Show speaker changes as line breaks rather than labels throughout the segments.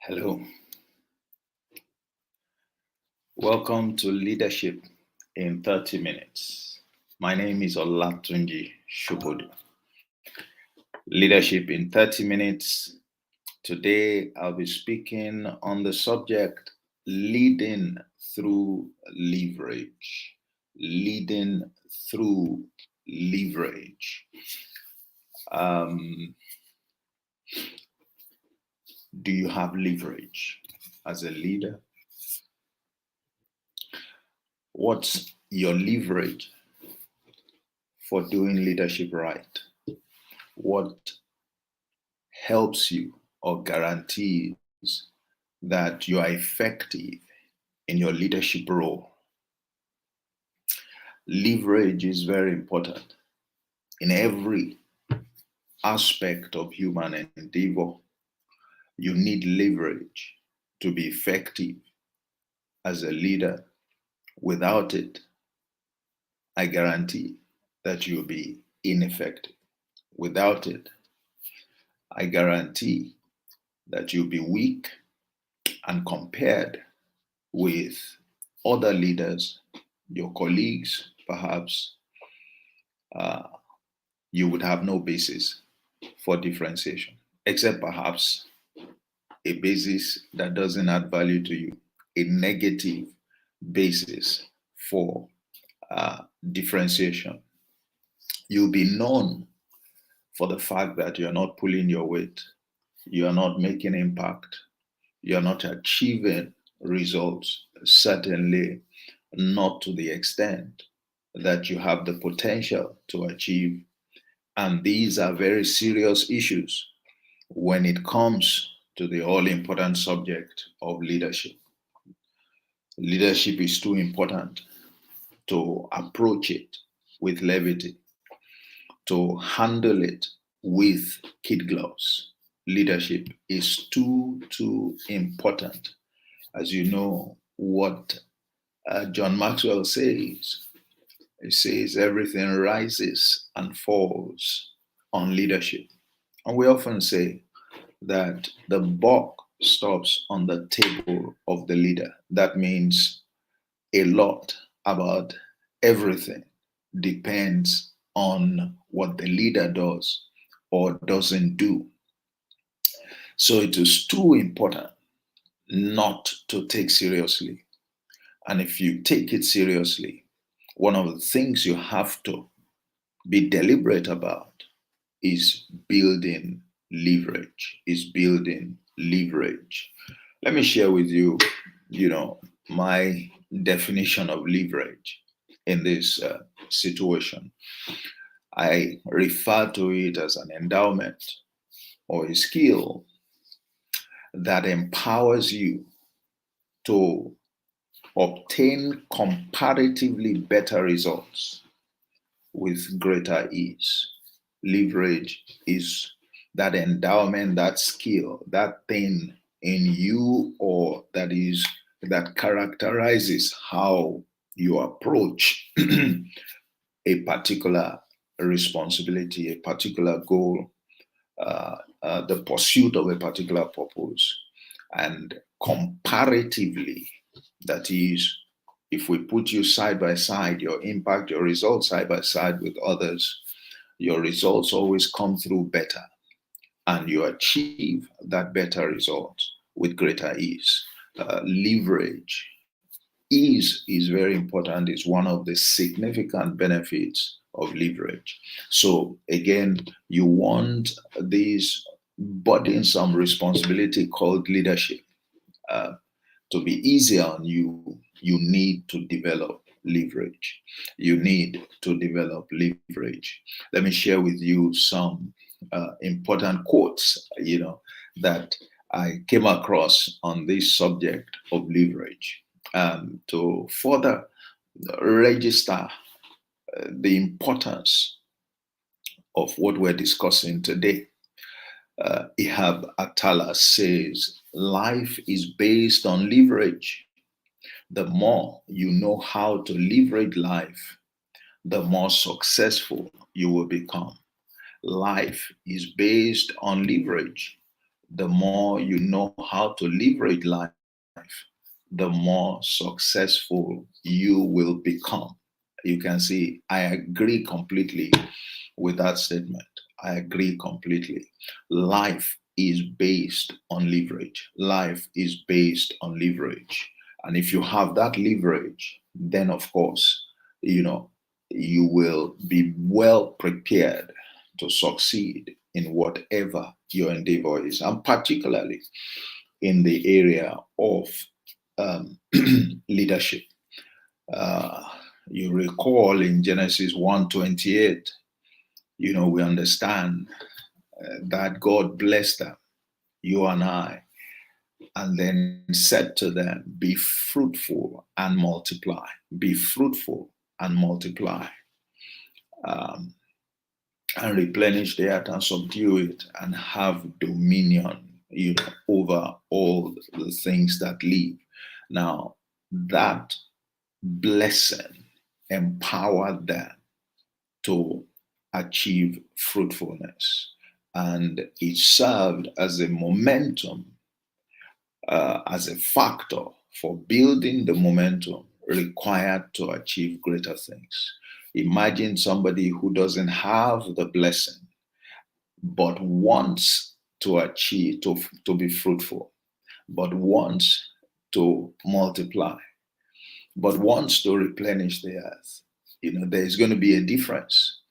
Hello, welcome to Leadership in 30 Minutes. My name is Olatunji Shubodu. Leadership in 30 Minutes. Today I'll be speaking on the subject leading through leverage. Leading through leverage. Um, do you have leverage as a leader? What's your leverage for doing leadership right? What helps you or guarantees that you are effective in your leadership role? Leverage is very important in every aspect of human endeavor. You need leverage to be effective as a leader. Without it, I guarantee that you'll be ineffective. Without it, I guarantee that you'll be weak and compared with other leaders, your colleagues, perhaps, you would have no basis for differentiation, except perhaps a basis that doesn't add value to you, a negative basis for differentiation. You'll be known for the fact that you're not pulling your weight, you're not making impact, you're not achieving results, certainly not to the extent that you have the potential to achieve. And these are very serious issues when it comes to the all important subject of leadership. Leadership is too important to approach it with levity, to handle it with kid gloves. Leadership is too important. As you know, what John Maxwell says, he says everything rises and falls on leadership. And we often say that the buck stops on the table of the leader. That means a lot about everything depends on what the leader does or doesn't do. So it is too important not to take seriously. And if you take it seriously, one of the things you have to be deliberate about is building leverage, Let me share with you, my definition of leverage in this situation. I refer to it as an endowment or a skill that empowers you to obtain comparatively better results with greater ease. Leverage is that endowment, that skill, that thing in you or that characterizes how you approach a particular responsibility, a particular goal, the pursuit of a particular purpose. And comparatively, that is, if we put you side by side, your impact, your results side by side with others, your results always come through better, and you achieve that better result with greater ease. Leverage is very important. It's one of the significant benefits of leverage. So again, you want this burdensome responsibility called leadership to be easier on you. You need to develop leverage. You need to develop leverage. Let me share with you some important quotes, that I came across on this subject of leverage, to further register the importance of what we're discussing today. Ihab Atala says, life is based on leverage. The more you know how to leverage life, the more successful you will become. Life is based on leverage. the more you know how to leverage life, the more successful you will become. You can see, I agree completely with that statement. I agree completely. Life is based on leverage. Life is based on leverage. And if you have that leverage, then of course, you know, you will be well prepared to succeed in whatever your endeavor is, and particularly in the area of leadership. Uh, you recall in Genesis 1:28, we understand that God blessed them, you and I, and then said to them, be fruitful and multiply. Be fruitful and multiply, um, and replenish the earth and subdue it and have dominion, over all the things that live. Now, that blessing empowered them to achieve fruitfulness, and it served as a momentum, as a factor for building the momentum required to achieve greater things. Imagine somebody who doesn't have the blessing but wants to achieve, to be fruitful, but wants to multiply, but wants to replenish the earth. There's going to be a difference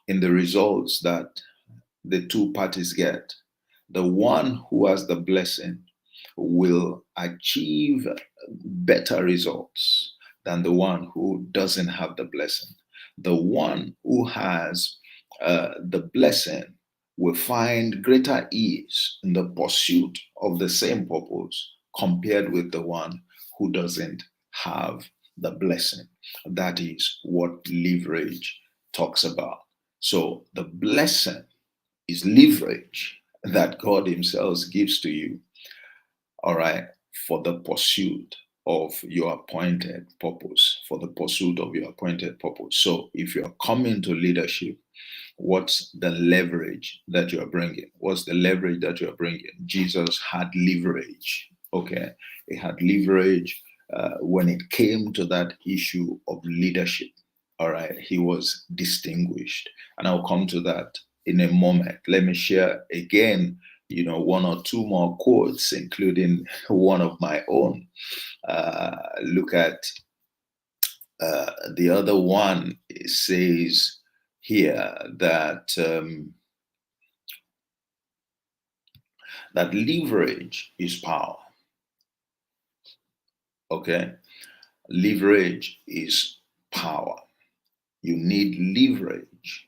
in the results that the two parties get. The one who has the blessing will achieve better results than the one who doesn't have the blessing. The one who has the blessing will find greater ease in the pursuit of the same purpose compared with the one who doesn't have the blessing. That is what leverage talks about. So the blessing is leverage that God Himself gives to you, all right, for the pursuit of your appointed purpose, for the pursuit of your appointed purpose. So if you're coming to leadership, what's the leverage that you're bringing? What's the leverage that you're bringing? Jesus had leverage, okay? He had leverage when it came to that issue of leadership, all right? He was distinguished. And I'll come to that in a moment. Let me share again, one or two more quotes, including one of my own. Look at the other one. It says here that that leverage is power. Okay, leverage is power. You need leverage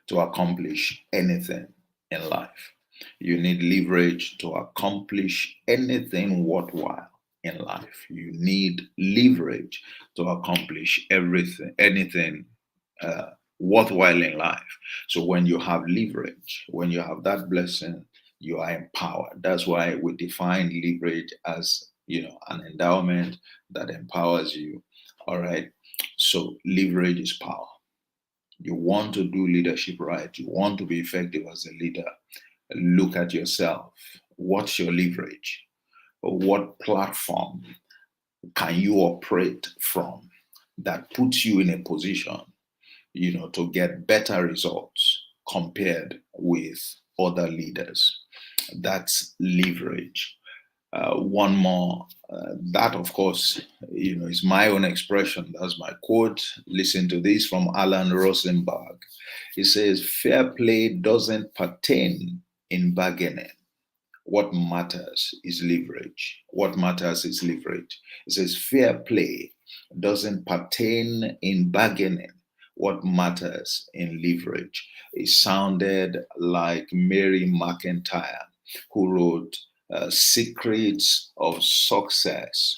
to accomplish anything in life. You need leverage to accomplish anything worthwhile in life. You need leverage to accomplish anything worthwhile in life. So when you have leverage, when you have that blessing, you are empowered. That's why we define leverage as, an endowment that empowers you. All right. So leverage is power. You want to do leadership right. You want to be effective as a leader. Look at yourself. What's your leverage? What platform can you operate from that puts you in a position, to get better results compared with other leaders? That's leverage. One more, that of course, is my own expression. That's my quote. Listen to this from Alan Rosenberg. He says, fair play doesn't pertain in bargaining. What matters is leverage. What matters is leverage. It says, fair play doesn't pertain in bargaining. What matters in leverage. It sounded like Mary McIntyre, who wrote Secrets of Success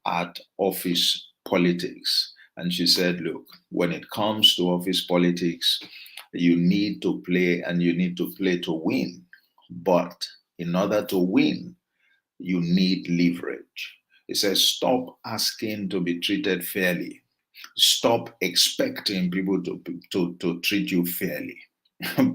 at Office Politics. And she said, look, when it comes to office politics, you need to play, and you need to play to win. But in order to win, you need leverage. It says, stop asking to be treated fairly. Stop expecting people to treat you fairly.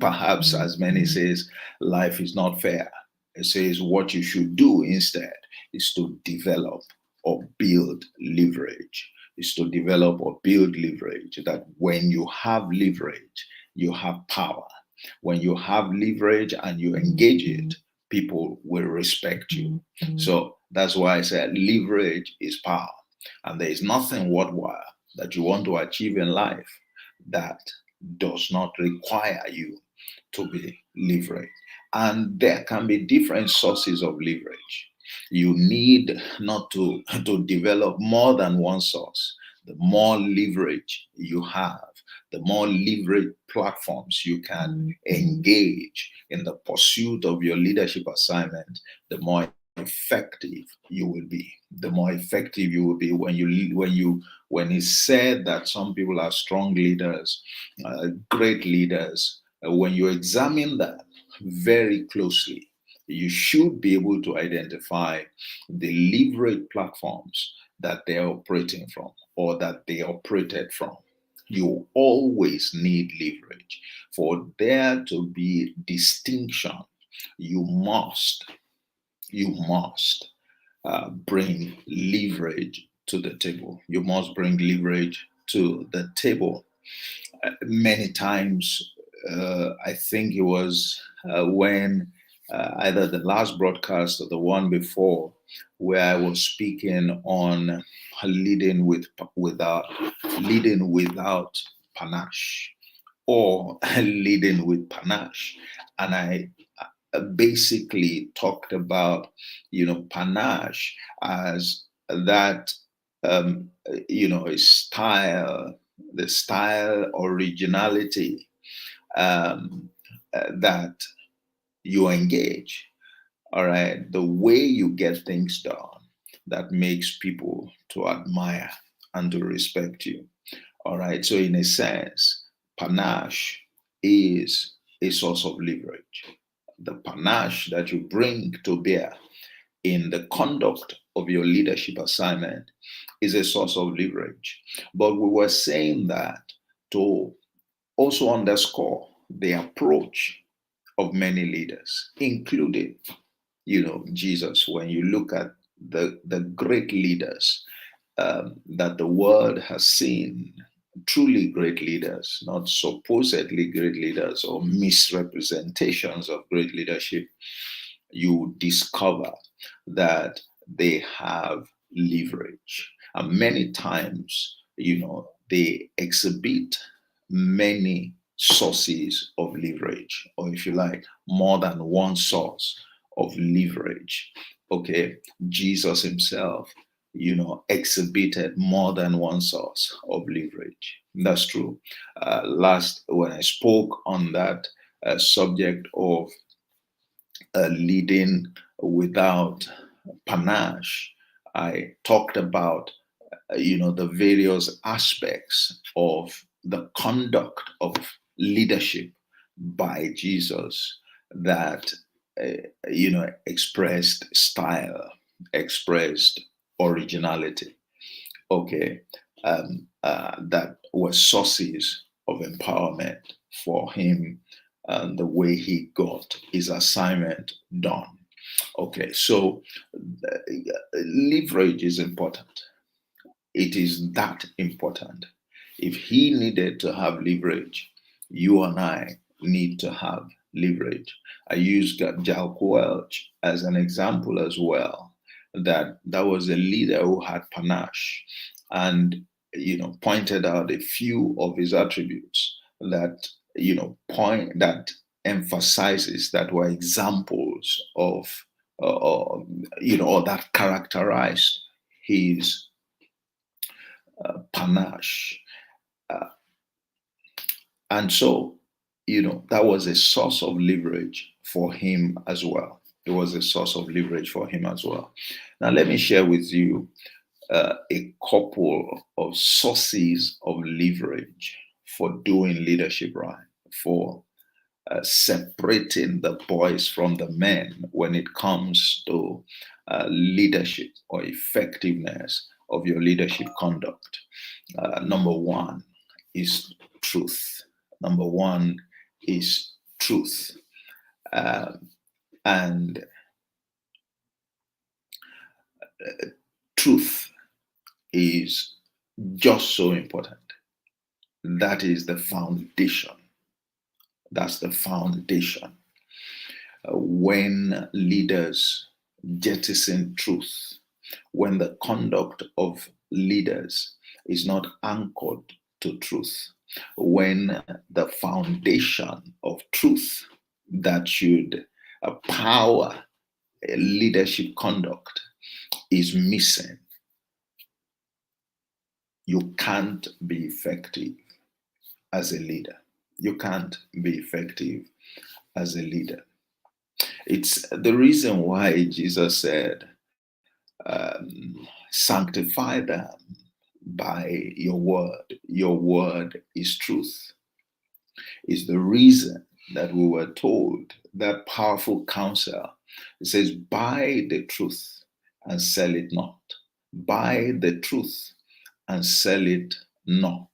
Perhaps, as many says, life is not fair. It says what you should do instead is to develop or build leverage. Is to develop or build leverage. That when you have leverage, you have power. When you have leverage and you engage it, people will respect you. So that's why I said leverage is power. And there is nothing worthwhile that you want to achieve in life that does not require you to be leveraged. And there can be different sources of leverage. You need not to develop more than one source. The more leverage you have, the more leverage platforms you can engage in the pursuit of your leadership assignment, the more effective you will be. The more effective you will be when it's said that some people are strong leaders, great leaders. When you examine that very closely, you should be able to identify the leverage platforms that they're operating from or that they operated from. You always need leverage. For there to be distinction, you must bring leverage to the table. You must bring leverage to the table. Many times, I think it was when either the last broadcast or the one before, where I was speaking on leading without panache, or leading with panache, and I basically talked about panache as that a style, the style originality that you engage, all right, the way you get things done that makes people to admire and to respect you. All right, so in a sense, panache is a source of leverage. The panache that you bring to bear in the conduct of your leadership assignment is a source of leverage. But we were saying that to also underscore the approach of many leaders, including, Jesus. When you look at the great leaders that the world has seen, truly great leaders, not supposedly great leaders or misrepresentations of great leadership, you discover that they have leverage. And many times, they exhibit many sources of leverage, or if you like, more than one source of leverage. Okay, Jesus himself, exhibited more than one source of leverage. That's true. Last, when I spoke on that subject of leading without panache, I talked about the various aspects of the conduct of leadership by Jesus that expressed style, expressed originality. Okay, that were sources of empowerment for him and the way he got his assignment done. Okay, so leverage is important. It is that important. If he needed to have leverage, you and I need to have leverage. I used Jack Welch as an example as well. That was a leader who had panache, and pointed out a few of his attributes that point that emphasizes that were examples of or that characterized his panache. And so, that was a source of leverage for him as well. It was a source of leverage for him as well. Now, let me share with you a couple of sources of leverage for doing leadership right, for separating the boys from the men when it comes to leadership or effectiveness of your leadership conduct. Number one is truth. Number one is truth. And truth is just so important. That is the foundation. That's the foundation. When leaders jettison truth, when the conduct of leaders is not anchored to truth, when the foundation of truth that should power leadership conduct is missing, you can't be effective as a leader. You can't be effective as a leader. It's the reason why Jesus said, sanctify them by your word. Your word is truth. Is the reason that we were told that powerful counsel. It says, buy the truth and sell it not. Buy the truth and sell it not.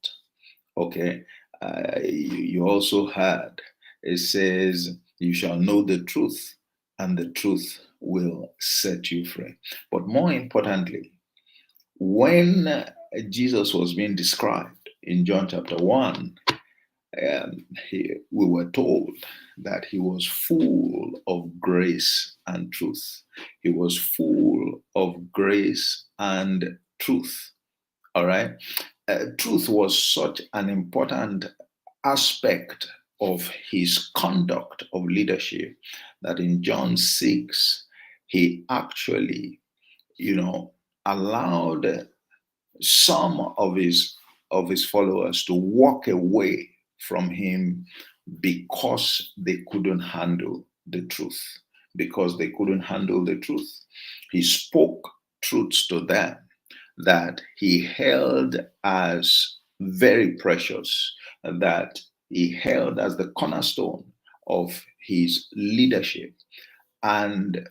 Okay. You also heard it says, you shall know the truth, and the truth will set you free. But more importantly, when Jesus was being described in John chapter 1, we were told that he was full of grace and truth. He was full of grace and truth. All right. Truth was such an important aspect of his conduct of leadership that in John 6, he actually, allowed some of his followers to walk away from him because they couldn't handle the truth. Because they couldn't handle the truth. He spoke truths to them that he held as very precious, that he held as the cornerstone of his leadership. And,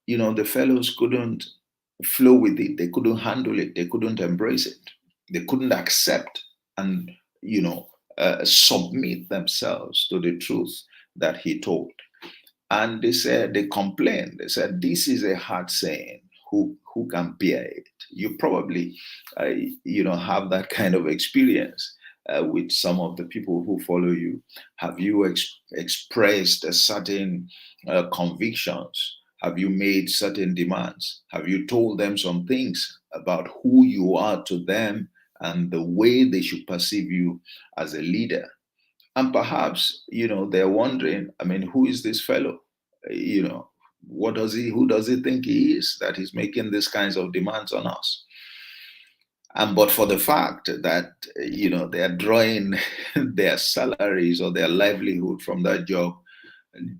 the fellows couldn't flow with it. They couldn't handle it. They couldn't embrace it. They couldn't accept and, submit themselves to the truth that he told. And they complained. They said, this is a hard saying. Who can bear it? You probably, have that kind of experience with some of the people who follow you. Have you expressed a certain convictions? Have you made certain demands? Have you told them some things about who you are to them and the way they should perceive you as a leader? And perhaps, they're wondering, who is this fellow? Who does he think he is that he's making these kinds of demands on us? And but for the fact that, they are drawing their salaries or their livelihood from that job,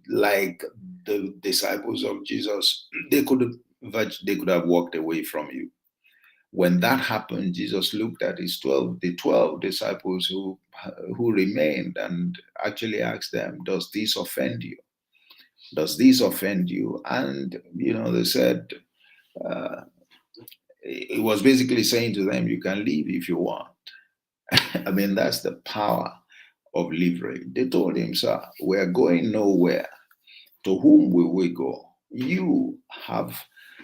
like the disciples of Jesus, they could have walked away from you. When that happened, Jesus looked at the 12 disciples who remained and actually asked them, does this offend you? Does this offend you? And, they said, it was basically saying to them, you can leave if you want. That's the power of leverage. They told him, sir, we're going nowhere. To whom will we go? You have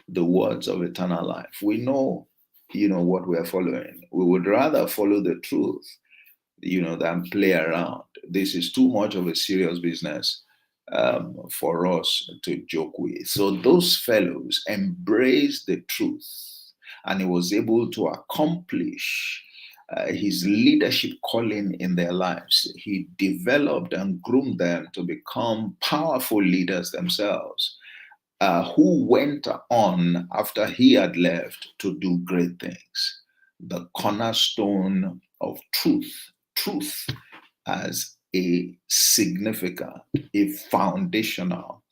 the words of eternal life. We know, what we're following. We would rather follow the truth, than play around. This is too much of a serious business for us to joke with. So those fellows embraced the truth, and he was able to accomplish his leadership calling in their lives. He developed and groomed them to become powerful leaders themselves, who went on after he had left to do great things. The cornerstone of truth as a significant, a foundational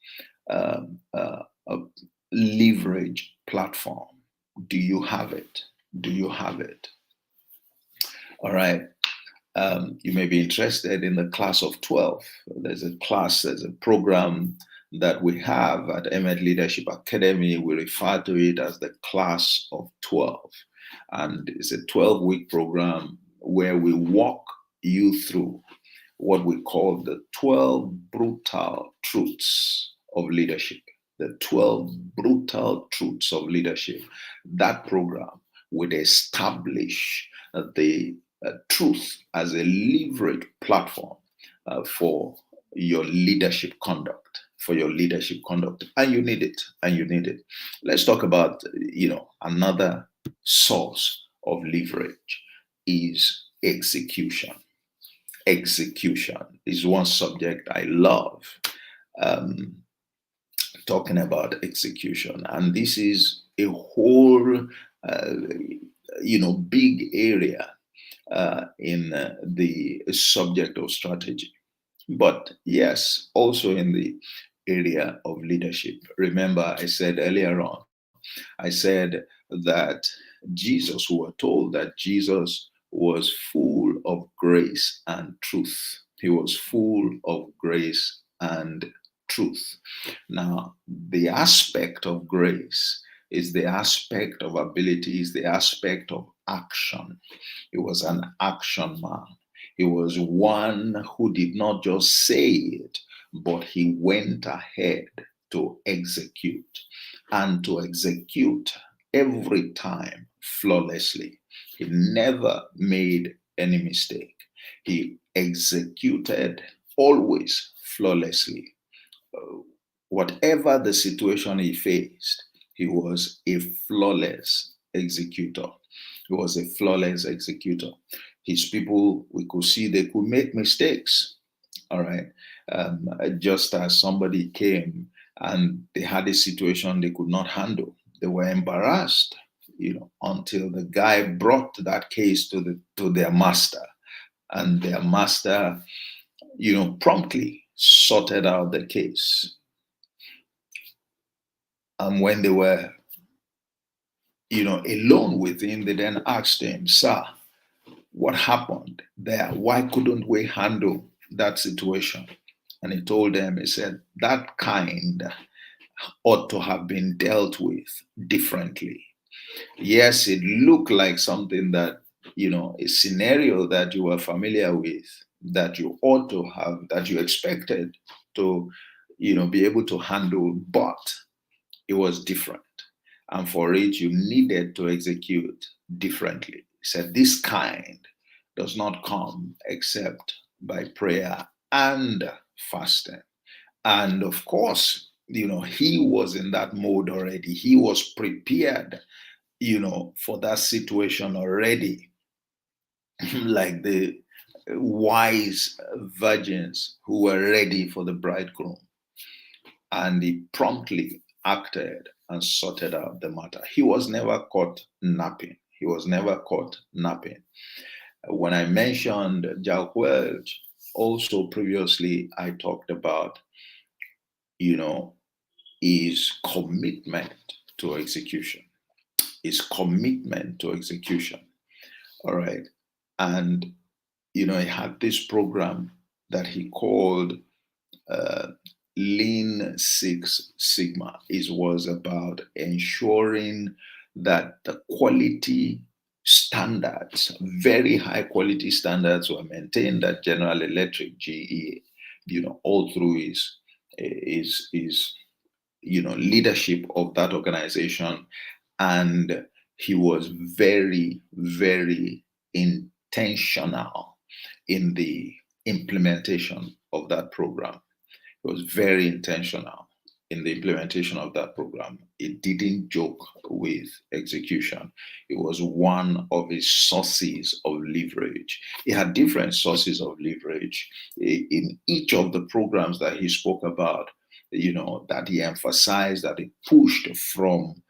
leverage platform. Do you have it? Do you have it? All right. You may be interested in the class of 12. There's a program that we have at Emmett Leadership Academy. We refer to it as the class of 12. And it's a 12-week program where we walk you through what we call the 12 brutal truths of leadership. The 12 brutal truths of leadership. That program would establish the truth as a leverage platform for your leadership conduct. For your leadership conduct, and you need it, and you need it. Let's talk about another source of leverage is execution. Execution is one subject I love um, talking about execution, and this is a whole big area in the subject of strategy, but yes, also in the area of leadership. Remember, I said earlier on, I said that Jesus, we were told that Jesus was full of grace and truth. He was full of grace and truth. Now, the aspect of grace is the aspect of ability, is the aspect of action. He was an action man. He was one who did not just say it, but he went ahead to execute and to execute every time flawlessly. He never made any mistake. He executed always flawlessly. Whatever the situation he faced, he was a flawless executor. He was a flawless executor. His people, we could see they could make mistakes. All right. Just as somebody came and they had a situation they could not handle, they were embarrassed, until the guy brought that case to their master, and their master, promptly sorted out the case. And when they were, alone with him, they then asked him, "Sir, what happened there? Why couldn't we handle that situation?" And he told them, he said, that kind ought to have been dealt with differently. Yes, it looked like something that, a scenario that you were familiar with, that you ought to have, that you expected to, be able to handle, but it was different. And for it, you needed to execute differently. He said, this kind does not come except by prayer and fasting. And of course, he was in that mode already. He was prepared, for that situation already, like the wise virgins who were ready for the bridegroom. And he promptly acted and sorted out the matter. He was never caught napping. He was never caught napping. When I mentioned Jack Welch, also previously, I talked about, his commitment to execution. His commitment to execution. All right. And, he had this program that he called Lean Six Sigma. It was about ensuring that the quality standards, very high quality standards, were maintained at General Electric GE, all through his leadership of that organization. And he was very, very intentional in the implementation of that program. He was very intentional in the implementation of that program. It didn't joke with execution. It was one of his sources of leverage. He had different sources of leverage in each of the programs that he spoke about, that he emphasized, that he pushed from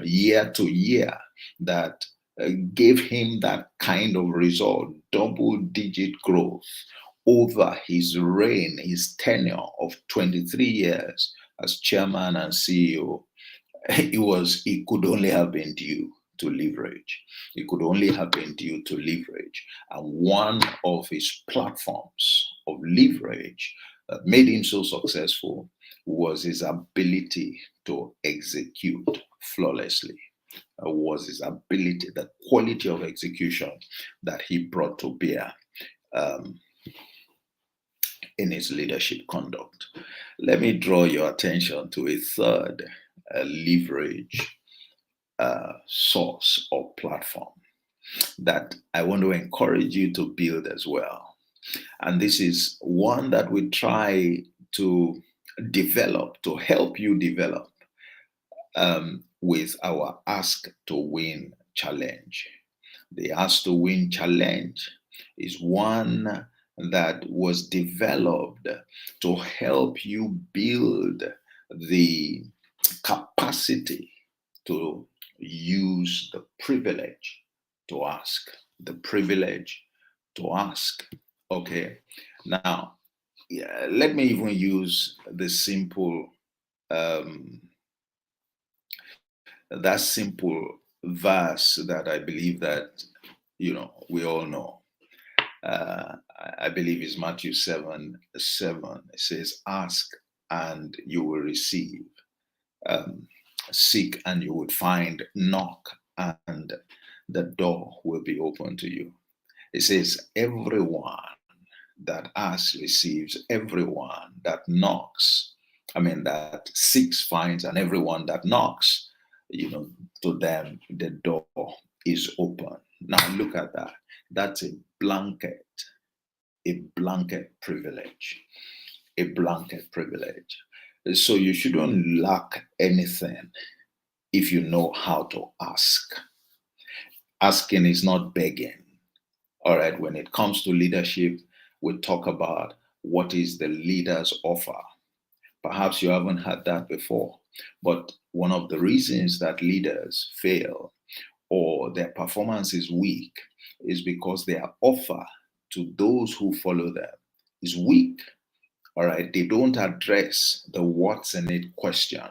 year to year, that gave him that kind of result, double-digit growth over his reign, his tenure of 23 years as chairman and CEO. It could only have been due to leverage. It could only have been due to leverage. And one of his platforms of leverage that made him so successful was his ability to execute flawlessly. Was his ability, the quality of execution that he brought to bear. um, in his leadership conduct. Let me draw your attention to a third leverage source or platform that I want to encourage you to build as well. And this is one that we try to develop, to help you develop with our Ask to Win challenge. The Ask to Win challenge is one that was developed to help you build the capacity to use the privilege to ask. The privilege to ask. Okay. Now, yeah, let me even use the simple that simple verse that I believe that we all know. I believe is Matthew 7:7. It says, "Ask and you will receive, um, seek and you would find, knock and the door will be open to you." It says, "Everyone that asks receives, everyone that knocks, that seeks finds, and everyone that knocks, to them the door is open." Now look at that. That's a blanket privilege, a blanket privilege. So you shouldn't lack anything if you know how to ask. Asking is not begging. All right, when it comes to leadership, we talk about what is the leader's offer. Perhaps you haven't had that before, but one of the reasons that leaders fail or their performance is weak is because their offer to those who follow them is weak. All right, they don't address the what's in it question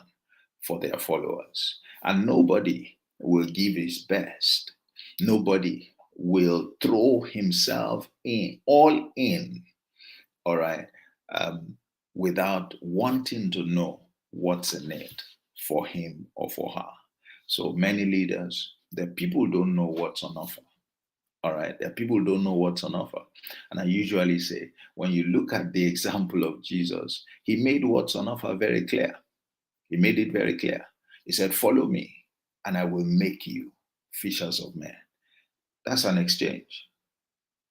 for their followers, and nobody will give his best. Nobody will throw himself in, all in, all right, without wanting to know what's in it for him or for her. So many leaders, the people don't know what's on offer. All right, the people don't know what's on offer. And I usually say, when you look at the example of Jesus, he made what's on offer very clear. He made it very clear. He said, "Follow me, and I will make you fishers of men." That's an exchange.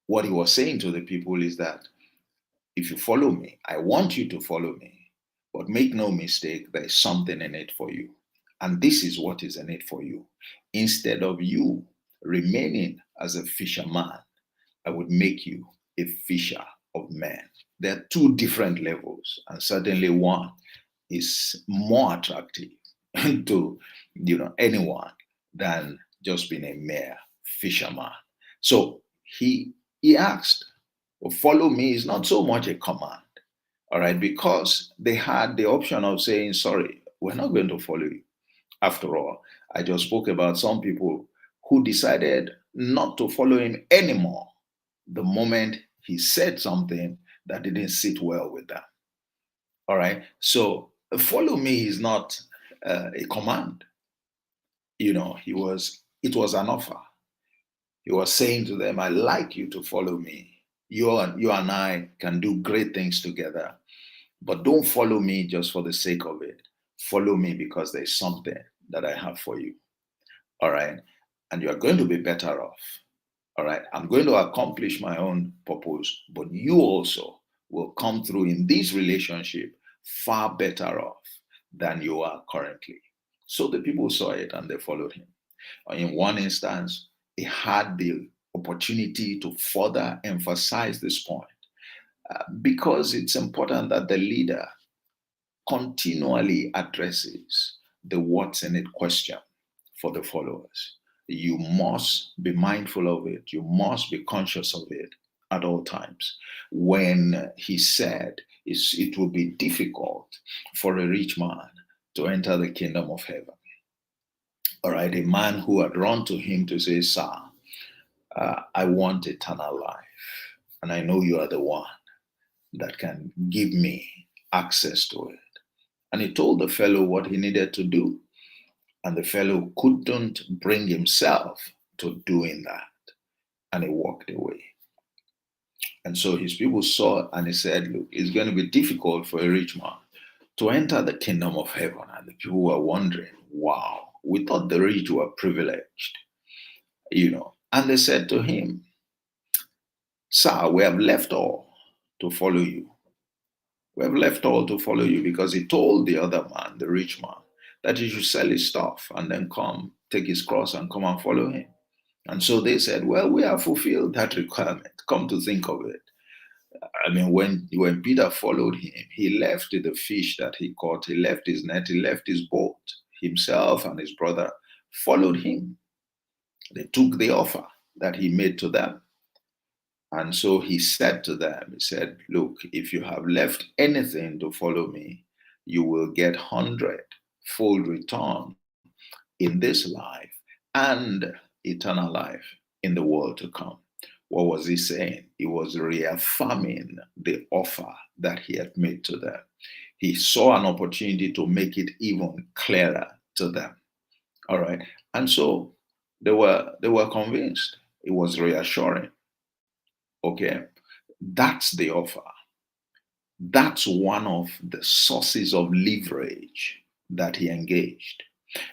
What he was saying to the people is that if you follow me, I want you to follow me, but make no mistake, there is something in it for you. And this is what is in it for you. Instead of you remaining as a fisherman, I would make you a fisher of men. There are two different levels, and certainly one is more attractive to anyone than just being a mere fisherman. So he asked, well, "Follow me" is not so much a command, all right, because they had the option of saying, "Sorry, we're not going to follow you." After all, I just spoke about some people who decided not to follow him anymore the moment he said something that didn't sit well with them. All right. So follow me is not a command. It was an offer. He was saying to them, "I like you to follow me. You and I can do great things together, but don't follow me just for the sake of it. Follow me because there's something that I have for you. All right. And you are going to be better off. All right. I'm going to accomplish my own purpose, but you also will come through in this relationship far better off than you are currently." So the people saw it and they followed him. In one instance, he had the opportunity to further emphasize this point because it's important that the leader continually addresses the what's in it question for the followers. You must be mindful of it. You must be conscious of it at all times. When he said it will be difficult for a rich man to enter the kingdom of heaven. All right, a man who had run to him to say, "Sir, I want eternal life, and I know you are the one that can give me access to it." And he told the fellow what he needed to do. And the fellow couldn't bring himself to doing that. And he walked away. And so his people saw and he said, look, it's going to be difficult for a rich man to enter the kingdom of heaven. And the people were wondering, wow, we thought the rich were privileged, And they said to him, sir, we have left all to follow you. We have left all to follow you, because he told the other man, the rich man, that he should sell his stuff and then come, take his cross and come and follow him. And so they said, well, we have fulfilled that requirement. Come to think of it. I mean, when Peter followed him, he left the fish that he caught, he left his net, he left his boat. Himself and his brother followed him. They took the offer that he made to them. And so he said to them, he said, look, if you have left anything to follow me, you will get 100-fold return in this life and eternal life in the world to come. What was he saying? He was reaffirming the offer that he had made to them. He saw an opportunity to make it even clearer to them. All right. And so they were convinced. It was reassuring. Okay. That's the offer. That's one of the sources of leverage that he engaged.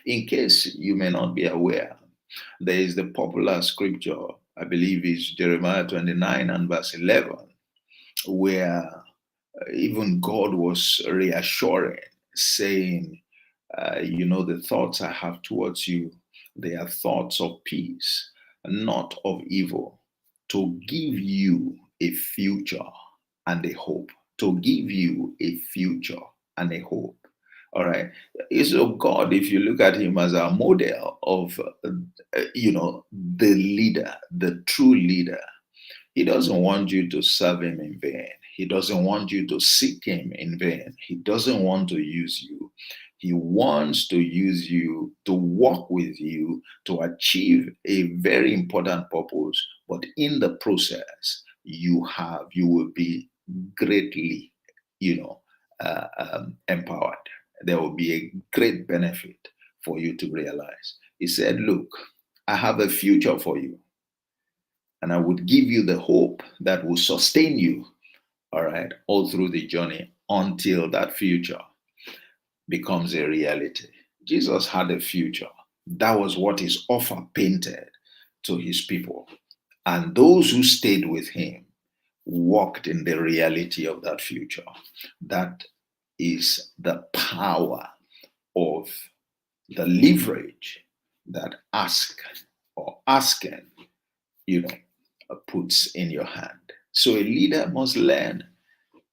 In case you may not be aware, there is the popular scripture, I believe is Jeremiah 29 and verse 11, where even God was reassuring, saying, the thoughts I have towards you, they are thoughts of peace, not of evil, to give you a future and a hope. To give you a future and a hope. All right. So God, if you look at him as a model of, the leader, the true leader, he doesn't want you to serve him in vain. He doesn't want you to seek him in vain. He doesn't want to use you. He wants to use you to work with you to achieve a very important purpose. But in the process, you will be greatly, empowered. There will be a great benefit for you to realize. He said, look, I have a future for you. And I would give you the hope that will sustain you, all right, all through the journey until that future becomes a reality. Jesus had a future. That was what his offer painted to his people. And those who stayed with him walked in the reality of that future. That is the power of the leverage that asking, puts in your hand. So a leader must learn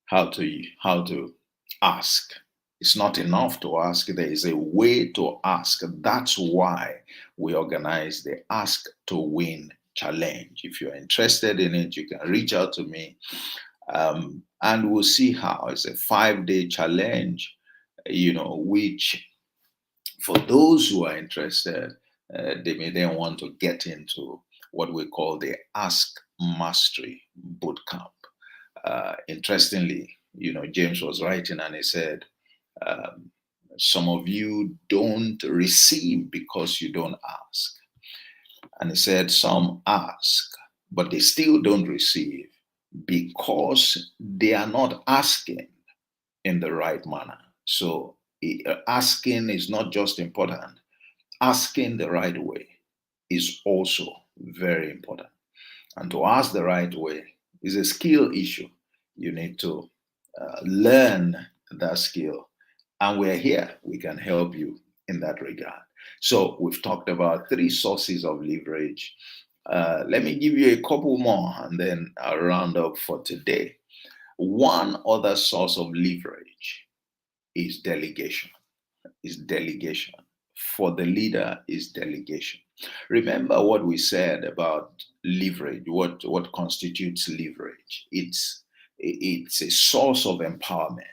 how to ask. It's not enough to ask. There is a way to ask. That's why we organize the Ask to Win challenge. If you're interested in it, you can reach out to me, and we'll see how. It's a 5-day challenge, which for those who are interested, they may then want to get into what we call the Ask Mastery Bootcamp. Interestingly, James was writing and he said, some of you don't receive because you don't ask. And he said, some ask, but they still don't receive because they are not asking in the right manner. So asking is not just important. Asking the right way is also very important. And to ask the right way is a skill issue. You need to learn that skill. And we're here. We can help you in that regard. So we've talked about 3 sources of leverage. Let me give you a couple more and then I'll round up for today. One other source of leverage is delegation. For the leader is delegation. Remember what we said about leverage, what constitutes leverage. It's a source of empowerment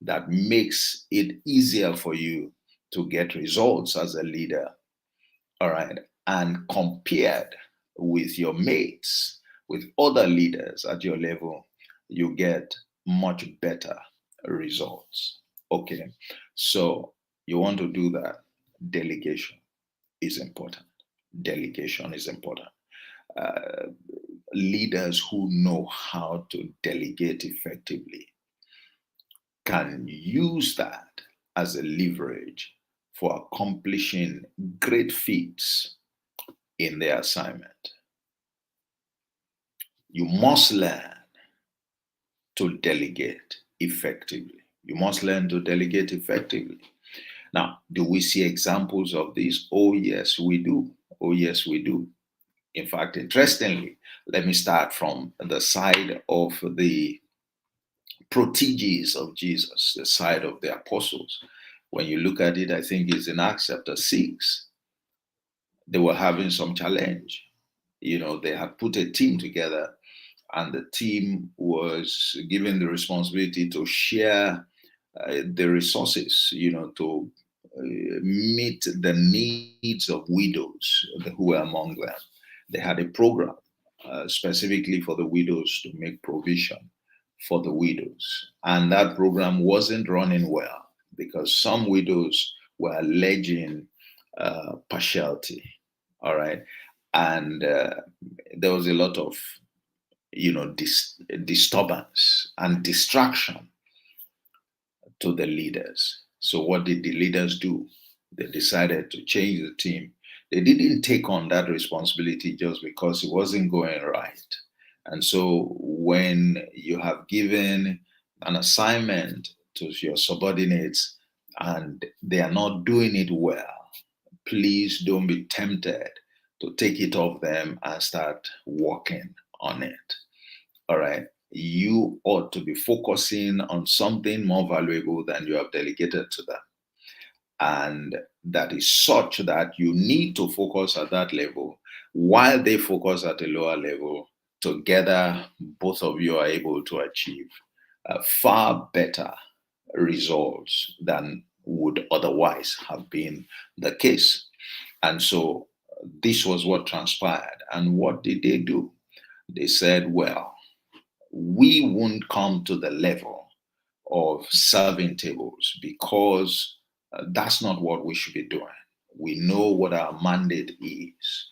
that makes it easier for you to get results as a leader. All right. And compared with your mates, with other leaders at your level, you get much better results. Okay. So you want to do that. Delegation is important. Delegation is important. uh, leaders who know how to delegate effectively can use that as a leverage for accomplishing great feats in their assignment. You must learn to delegate effectively. You must learn to delegate effectively. Now, do we see examples of this? Oh, yes, we do. Oh, yes, we do. In fact, interestingly, let me start from the side of the proteges of Jesus, the side of the apostles. When you look at it, I think it's in Acts chapter 6, they were having some challenge. They had put a team together, and the team was given the responsibility to share the resources, to meet the needs of widows who were among them. They had a program specifically for the widows to make provision for the widows. And that program wasn't running well because some widows were alleging partiality. All right. And there was a lot of, disturbance and distraction to the leaders. So what did the leaders do? They decided to change the team. They didn't take on that responsibility just because it wasn't going right. And so when you have given an assignment to your subordinates and they are not doing it well, please don't be tempted to take it off them and start working on it. All right. You ought to be focusing on something more valuable than you have delegated to them. And that is such that you need to focus at that level while they focus at a lower level. Together, both of you are able to achieve far better results than would otherwise have been the case. And so this was what transpired. And what did they do? They said, well, we won't come to the level of serving tables because that's not what we should be doing. We know what our mandate is.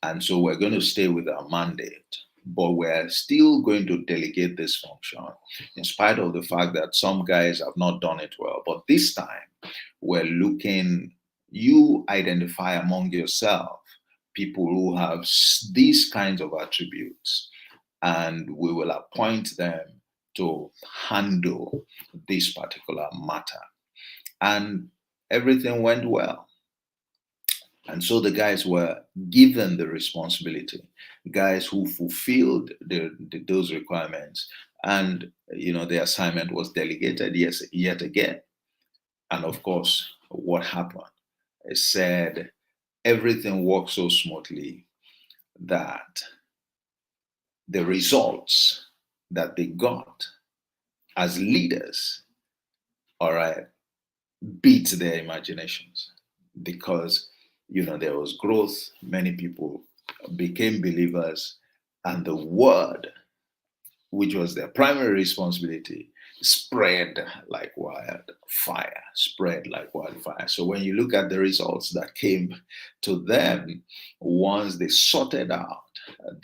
And so we're going to stay with our mandate, but we're still going to delegate this function in spite of the fact that some guys have not done it well. But this time, we're looking, you identify among yourself people who have these kinds of attributes, and we will appoint them to handle this particular matter. And everything went well. And so the guys were given the responsibility, guys who fulfilled those requirements. And, the assignment was delegated yet again. And of course, what happened? It said everything worked so smoothly that the results that they got as leaders, all right, beat their imaginations because, there was growth. Many people became believers, and the word, which was their primary responsibility, spread like wildfire, spread like wildfire. So when you look at the results that came to them, once they sorted out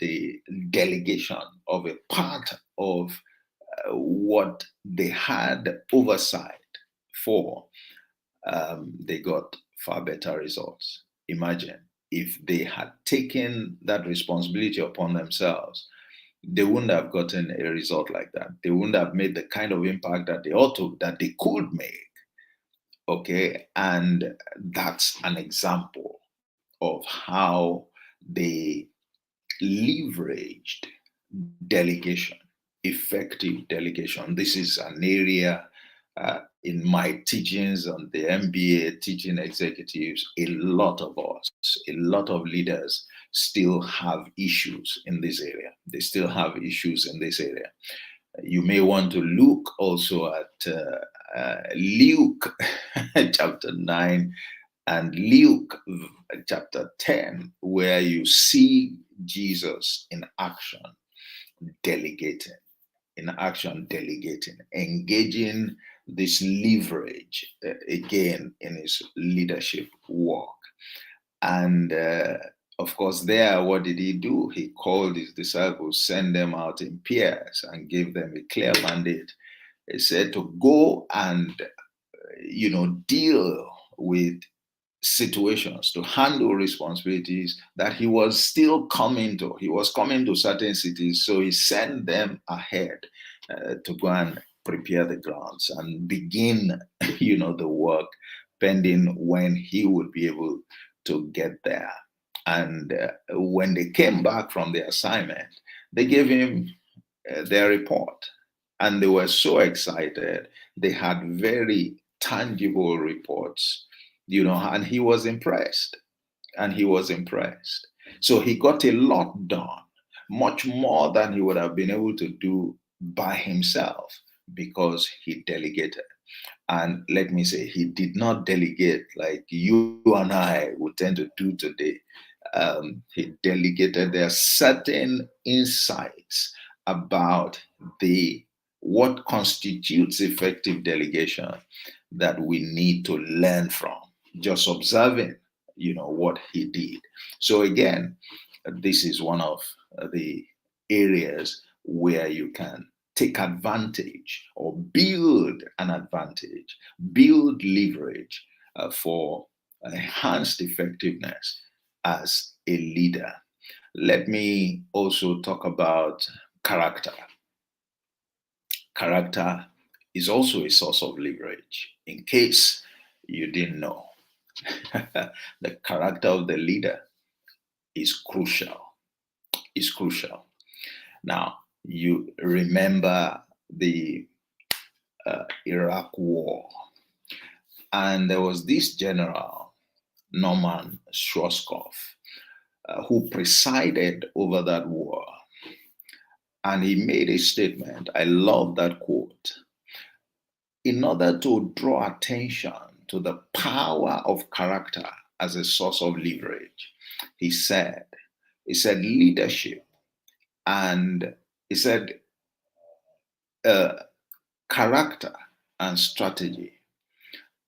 the delegation of a part of what they had oversight for, they got far better results. Imagine if they had taken that responsibility upon themselves, they wouldn't have gotten a result like that. They wouldn't have made the kind of impact that they ought to, that they could make. Okay. And that's an example of how they leveraged delegation, effective delegation. This is an area in my teachings on the MBA teaching executives. A lot of us, a lot of leaders still have issues in this area. They still have issues in this area. You may want to look also at Luke chapter 9 and Luke chapter 10, where you see Jesus in action, delegating, engaging this leverage again in his leadership work. And Of course, there, what did he do? He called his disciples, sent them out in pairs, and gave them a clear mandate. He said to go and, deal with situations, to handle responsibilities that he was still coming to. He was coming to certain cities, so he sent them ahead to go and prepare the grounds and begin, the work pending when he would be able to get there. And when they came back from the assignment, they gave him their report. And they were so excited. They had very tangible reports, and he was impressed. And he was impressed. So he got a lot done, much more than he would have been able to do by himself because he delegated. And let me say, he did not delegate like you and I would tend to do today. He delegated. There are certain insights about the what constitutes effective delegation that we need to learn from. Just observing, what he did. So again, this is one of the areas where you can take advantage or build an advantage, build leverage for enhanced effectiveness as a leader. Let me also talk about character. Character is also a source of leverage, in case you didn't know. The character of the leader is crucial. Is crucial. Now, you remember the Iraq War, and there was this general, Norman Schwarzkopf, who presided over that war. And he made a statement. I love that quote. In order to draw attention to the power of character as a source of leverage, he said leadership, and he said character and strategy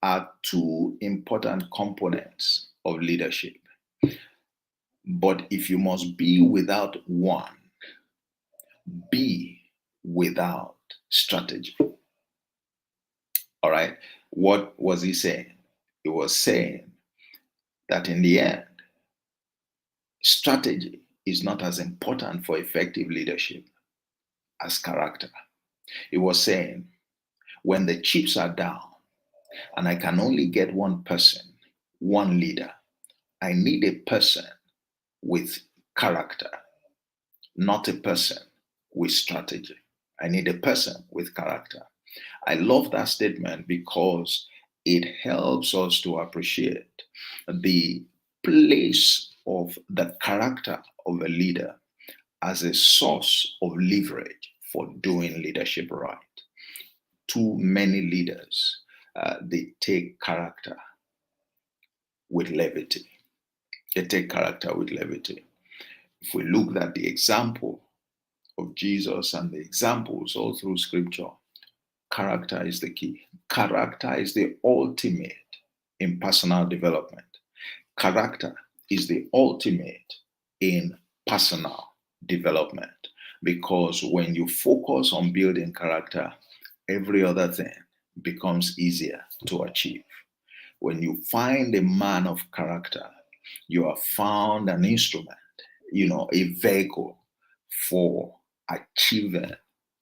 are two important components of leadership. But if you must be without one, be without strategy. All right. What was he saying? He was saying that in the end, strategy is not as important for effective leadership as character. He was saying, when the chips are down and I can only get one person, one leader, I need a person with character, not a person with strategy. I need a person with character. I love that statement because it helps us to appreciate the place of the character of a leader as a source of leverage for doing leadership right. Too many leaders, they take character with levity. They take character with levity. If we look at the example of Jesus and the examples all through scripture, character is the key. Character is the ultimate in personal development. Character is the ultimate in personal development, because when you focus on building character, every other thing becomes easier to achieve. When you find a man of character, you have found an instrument, a vehicle for achieving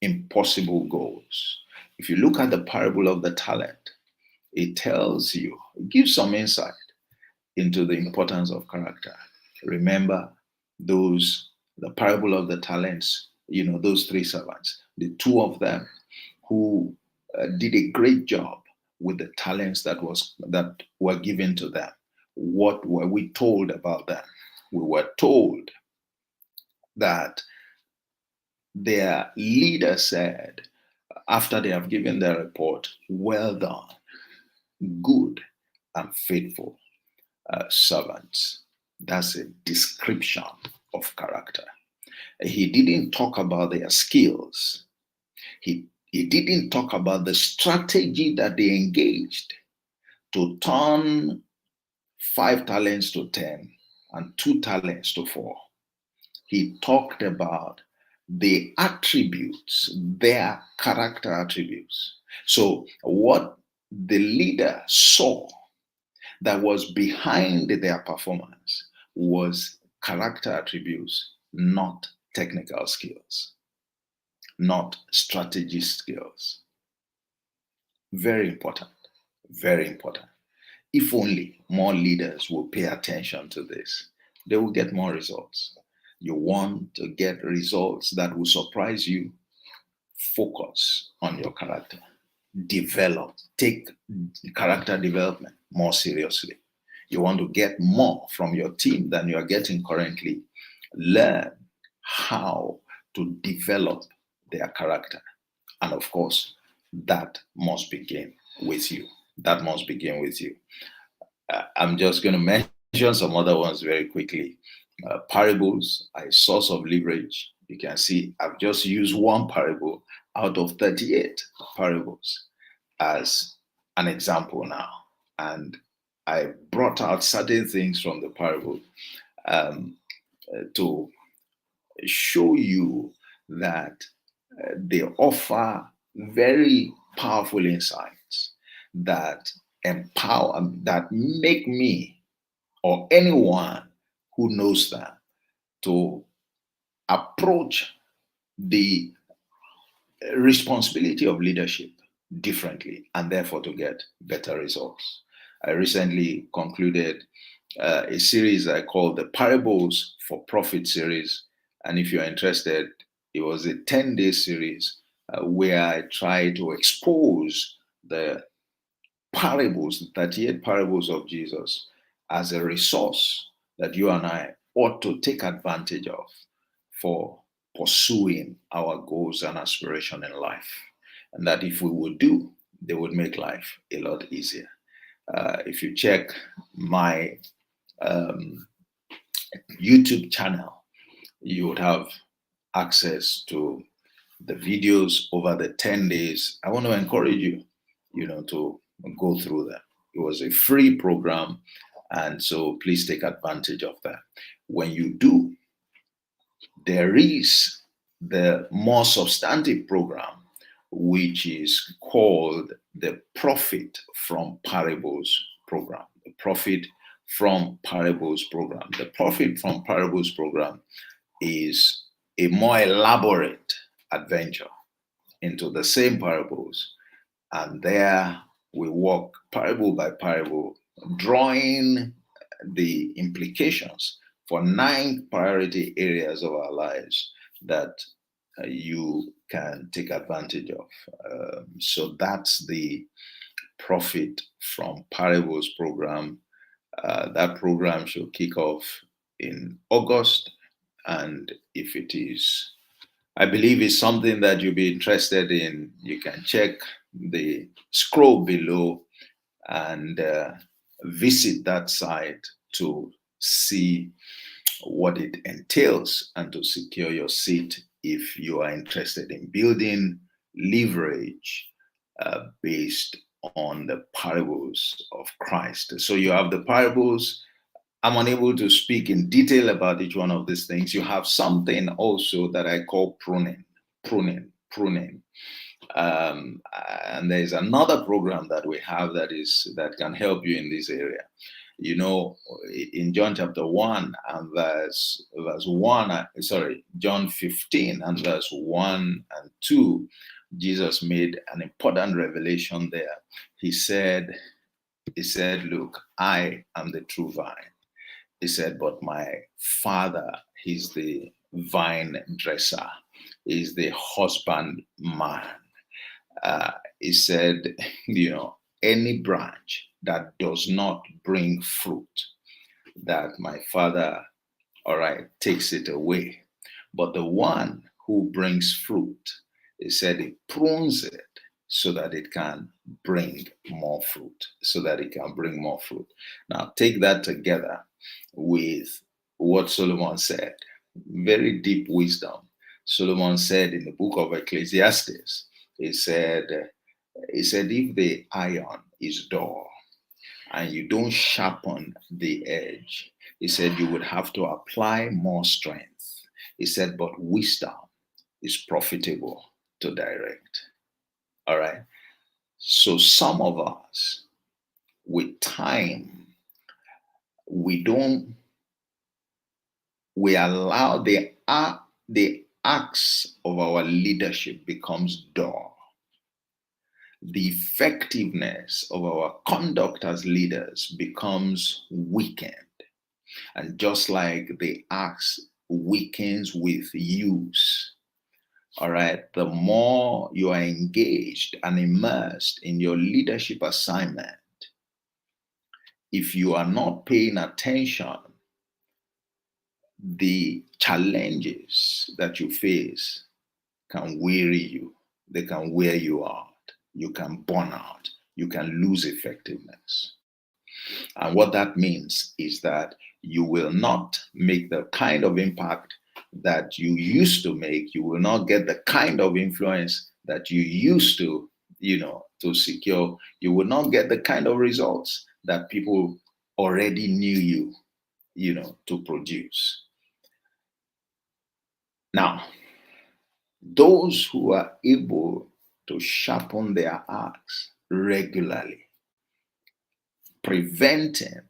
impossible goals. If you look at the parable of the talent, it tells you, it gives some insight into the importance of character. Remember the parable of the talents, those three servants, the two of them who did a great job with the talents that were given to them. What were we told about them? We were told that their leader said, after they have given their report, well done, good and faithful servants. That's a description of character. He didn't talk about their skills. He didn't talk about the strategy that they engaged to turn 5 talents to 10 and 2 talents to 4. He talked about the attributes, their character attributes. So, what the leader saw that was behind their performance was character attributes, not technical skills, not strategy skills. Very important. Very important. If only more leaders will pay attention to this, they will get more results. You want to get results that will surprise you, focus on your character. Develop, take character development more seriously. You want to get more from your team than you are getting currently. Learn how to develop their character. And of course, that must begin with you. That must begin with you. I'm just going to mention some other ones very quickly. Parables are a source of leverage. You can see I've just used one parable out of 38 parables as an example now. And I brought out certain things from the parable to show you that they offer very powerful insights that empower, that make me or anyone who knows that to approach the responsibility of leadership differently and therefore to get better results. I recently concluded a series I call the Parables for Profit series. And if you're interested, it was a 10-day series where I try to expose the parables, the 38 parables of Jesus, as a resource that you and I ought to take advantage of for pursuing our goals and aspiration in life. And that if we would do, they would make life a lot easier. If you check my YouTube channel, you would have access to the videos over the 10 days. I want to encourage you, to go through them. It was a free program, and so please take advantage of that. When you do, there is the more substantive program, which is called the Profit from Parables program. The Profit from Parables program. The Profit from Parables program is a more elaborate adventure into the same parables. And there we walk parable by parable, drawing the implications for 9 priority areas of our lives that you can take advantage of. So that's the Profit from Parables program. That program should kick off in August. And if it is, I believe it's something that you'll be interested in, you can check the scroll below and visit that site to see what it entails and to secure your seat if you are interested in building leverage based on the parables of Christ. So you have the parables. I'm unable to speak in detail about each one of these things. You have something also that I call pruning. And there's another program that we have that can help you in this area. In John chapter 1 and verse 1, John 15 and verse 1 and 2, Jesus made an important revelation there. He said, look, I am the true vine. He said, but my Father, he's the vine dresser, he's the husbandman. He said, any branch that does not bring fruit, that my Father, takes it away. But the one who brings fruit, he said, he prunes it so that it can bring more fruit, Now take that together with what Solomon said. Very deep wisdom. Solomon said in the book of Ecclesiastes, he said, if the iron is dull and you don't sharpen the edge, He said you would have to apply more strength. He said, but wisdom is profitable to direct. All right. So some of us, with time, we allow the acts of our leadership becomes dull. The effectiveness of our conduct as leaders becomes weakened. And just like the axe weakens with use, all right, the more you are engaged and immersed in your leadership assignment, if you are not paying attention, the challenges that you face can weary you. They can wear you out. You can burn out. You can lose effectiveness. And what that means is that you will not make the kind of impact that you used to make. You will not get the kind of influence that you used to, to secure. You will not get the kind of results that people already knew you, to produce. Now, those who are able to sharpen their axe regularly, preventing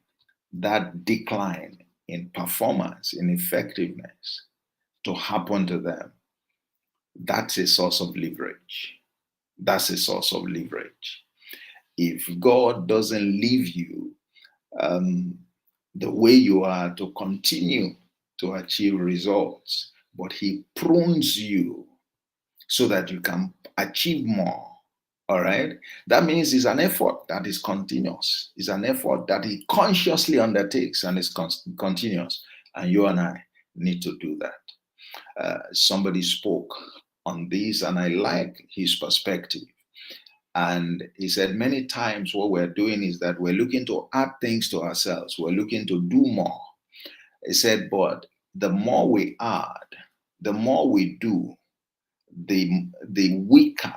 that decline in performance, in effectiveness to happen to them, that's a source of leverage. That's a source of leverage. If God doesn't leave you the way you are to continue to achieve results, but He prunes you so that you can achieve more. All right. That means it's an effort that is continuous. It's an effort that He consciously undertakes and is continuous. And you and I need to do that. Somebody spoke on this, and I like his perspective. And he said many times what we're doing is that we're looking to add things to ourselves. We're looking to do more. He said, but the more we add, the more we do, the weaker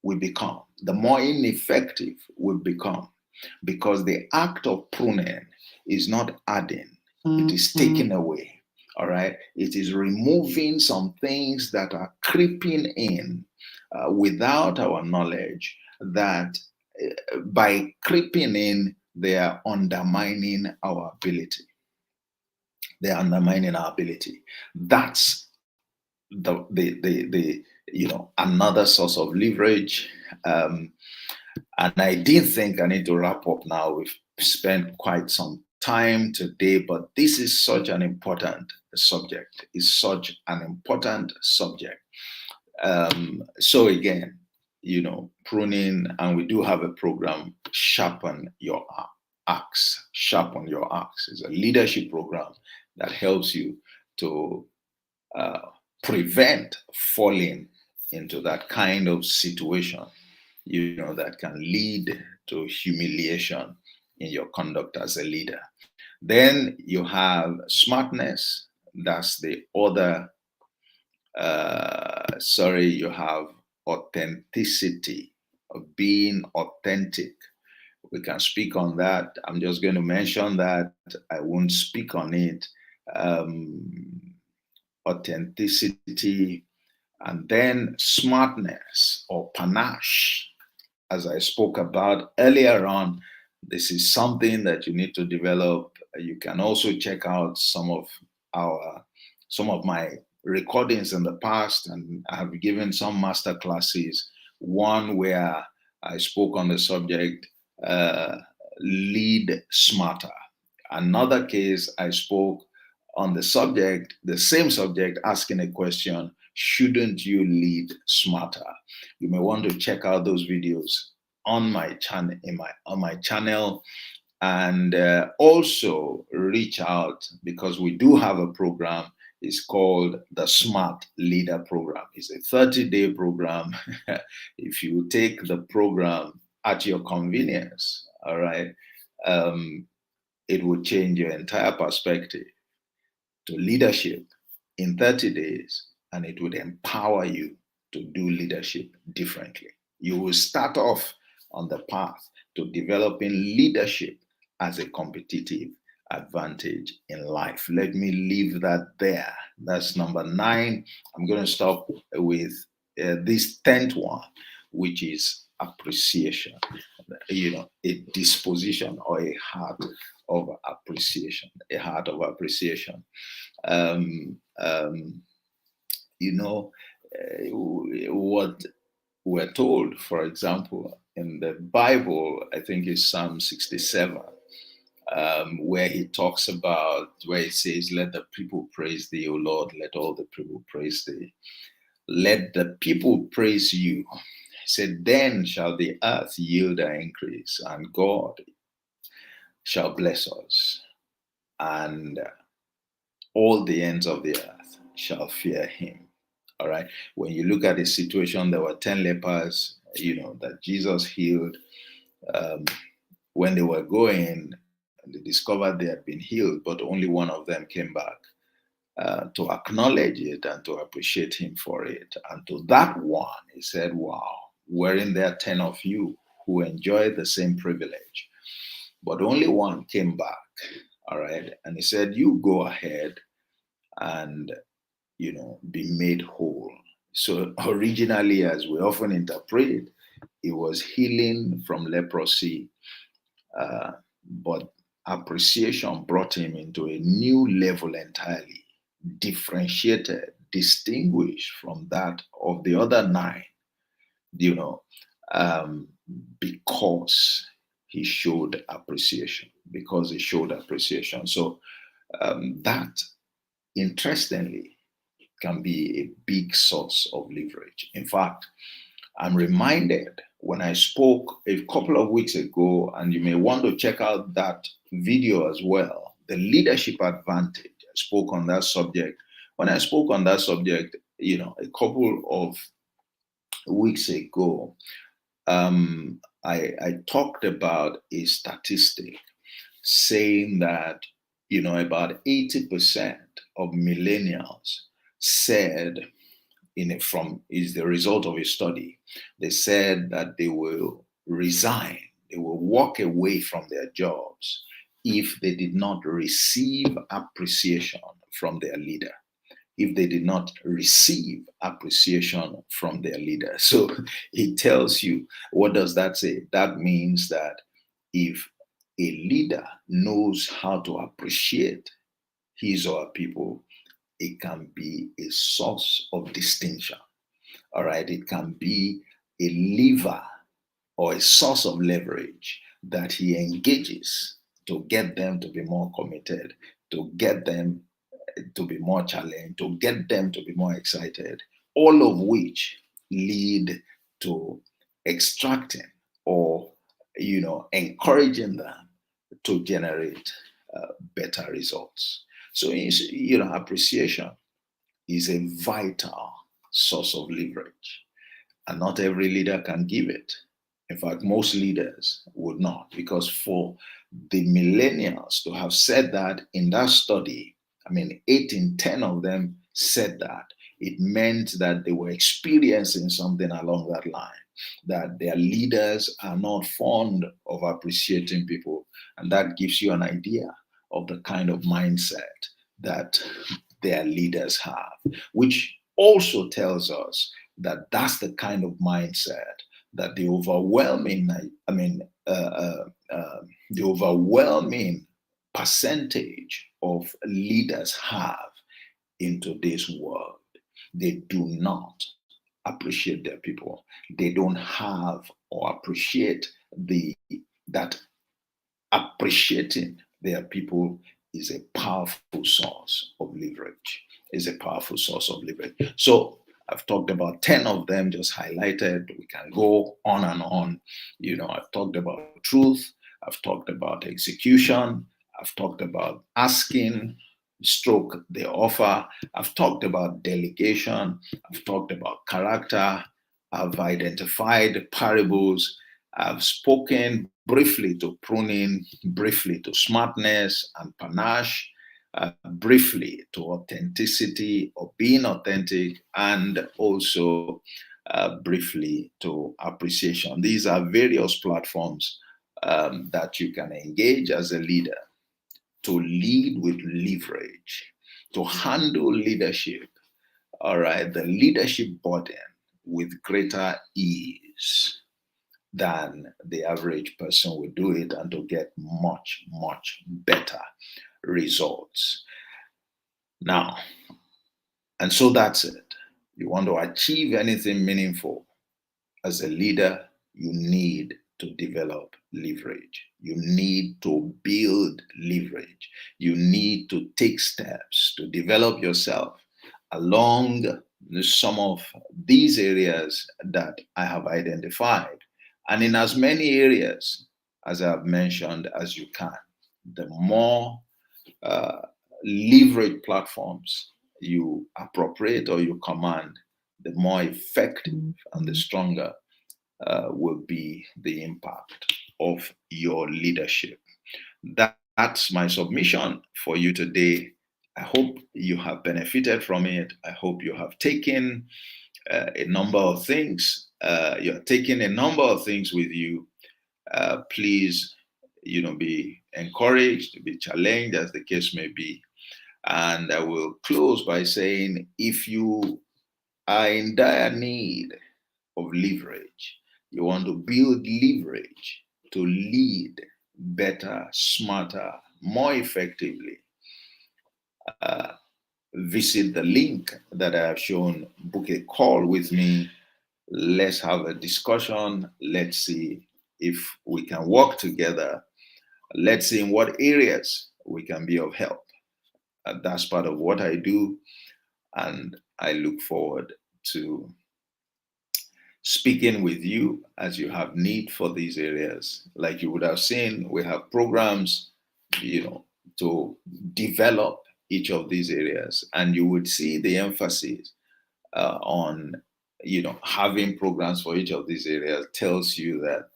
we become, the more ineffective we become, because the act of pruning is not adding, it is taking away. All right, it is removing some things that are creeping in without our knowledge, that by creeping in, they are undermining our ability. They are undermining our ability. That's the another source of leverage. And I did think I need to wrap up now. We've spent quite some time today, but this is such an important subject. It's such an important subject. So again, pruning, and we do have a program, Sharpen Your Axe. Sharpen Your Axe is a leadership program that helps you to prevent falling into that kind of situation, that can lead to humiliation in your conduct as a leader. Then you have smartness. That's the other. You have authenticity, of being authentic. We can speak on that. I'm just going to mention that. I won't speak on it. Authenticity, and then smartness or panache, as I spoke about earlier on. This is something that you need to develop. You can also check out some of my recordings in the past, and I have given some master classes. One where I spoke on the subject, lead smarter. Another case, I spoke on the same subject, asking a question, shouldn't you lead smarter? You may want to check out those videos on my channel, and also reach out, because we do have a program. It's called the Smart Leader Program. It's a 30-day program. If you take the program at your convenience, all right, it will change your entire perspective to leadership in 30 days, and it would empower you to do leadership differently. You will start off on the path to developing leadership as a competitive advantage in life. Let me leave that there. That's number 9. I'm going to stop with this 10th one, which is appreciation. A disposition or a heart of appreciation. A heart of appreciation. Um, um, what we're told, for example, in the Bible, I think it's Psalm 67, where he talks about, where it says, let the people praise thee, O Lord, let all the people praise thee. Let the people praise you. He said, then shall the earth yield her increase, and God shall bless us, and all the ends of the earth shall fear him. All right. When you look at the situation, there were 10 lepers, that Jesus healed. When they were going, they discovered they had been healed, but only one of them came back to acknowledge it and to appreciate him for it. And to that one, he said, wow, weren't there 10 of you who enjoyed the same privilege? But only one came back. All right. And he said, you go ahead and, be made whole. So originally, as we often interpret, it was healing from leprosy, but appreciation brought him into a new level entirely, differentiated, distinguished from that of the other 9, you know, um, because he showed appreciation, So that, interestingly, can be a big source of leverage. In fact, I'm reminded when I spoke a couple of weeks ago, and you may want to check out that video as well, the leadership advantage. I spoke on that subject. When I spoke on that subject, a couple of weeks ago, I talked about a statistic saying that, about 80% of millennials said, is the result of a study. They said that they will resign, they will walk away from their jobs if they did not receive appreciation from their leader. If they did not receive appreciation from their leader. So it tells you, what does that say? That means that if a leader knows how to appreciate his or her people, it can be a source of distinction. All right. It can be a lever or a source of leverage that he engages to get them to be more committed, to get them to be more challenged, to get them to be more excited, all of which lead to extracting or, encouraging them to generate better results. So, appreciation is a vital source of leverage, and not every leader can give it. In fact, most leaders would not, because for the millennials to have said that in that study, 8 in 10 of them said that, it meant that they were experiencing something along that line, that their leaders are not fond of appreciating people. And that gives you an idea of the kind of mindset that their leaders have, which also tells us that that's the kind of mindset that the overwhelming percentage of leaders have in today's world. They do not appreciate their people. They don't have or appreciate that appreciating their people is a powerful source of leverage. So I've talked about 10 of them, just highlighted. We can go on and on. I've talked about truth. I've talked about execution. I've talked about asking, stroke the offer. I've talked about delegation. I've talked about character. I've identified parables. I've spoken briefly to pruning, briefly to smartness and panache, briefly to authenticity or being authentic, and also briefly to appreciation. These are various platforms that you can engage as a leader to lead with leverage, to handle leadership, all right, the leadership burden with greater ease than the average person would do it, and to get much, much better results. Now, and so that's it. You want to achieve anything meaningful as a leader, you need to develop leverage. You need to build leverage. You need to take steps to develop yourself along some of these areas that I have identified, and in as many areas as I've mentioned as you can. The more uh, leverage platforms you appropriate or you command, the more effective and the stronger will be the impact of your leadership. That's my submission for you today. I hope you have benefited from it. I hope you have taken a number of things. You're taking a number of things with you. Please, be encouraged, be challenged, as the case may be. And I will close by saying, if you are in dire need of leverage, you want to build leverage to lead better, smarter, more effectively, visit the link that I have shown, book a call with me. Let's have a discussion. Let's see if we can work together. Let's see in what areas we can be of help. That's part of what I do, and I look forward to speaking with you as you have need for these areas. Like you would have seen, we have programs, to develop each of these areas, and you would see the emphasis on, having programs for each of these areas tells you that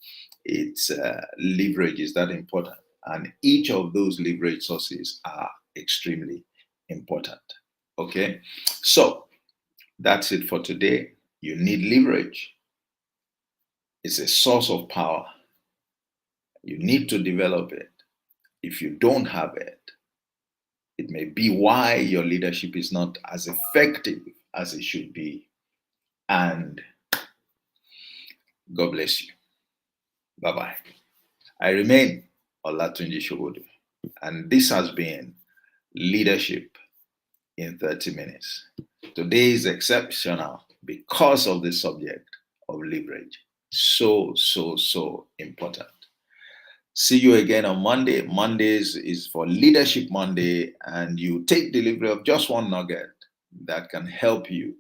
it's leverage is that important, and each of those leverage sources are extremely important. Okay, so that's it for today. You need leverage. It's a source of power. You need to develop it. If you don't have it, it may be why your leadership is not as effective as it should be. And God bless you. Bye-bye. I remain Olatunji Shobodu, and this has been Leadership in 30 Minutes. Today is exceptional because of the subject of leverage. So, so, so important. See you again on Monday. Mondays is for Leadership Monday, and you take delivery of just one nugget that can help you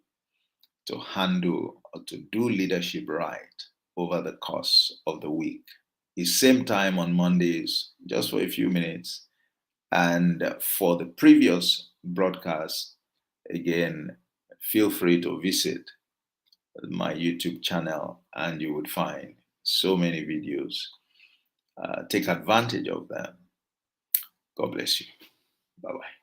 to handle or to do leadership right over the course of the week. It's same time on Mondays, just for a few minutes. And for the previous broadcast, again, feel free to visit my YouTube channel, and you would find so many videos. Take advantage of them. God bless you. Bye-bye.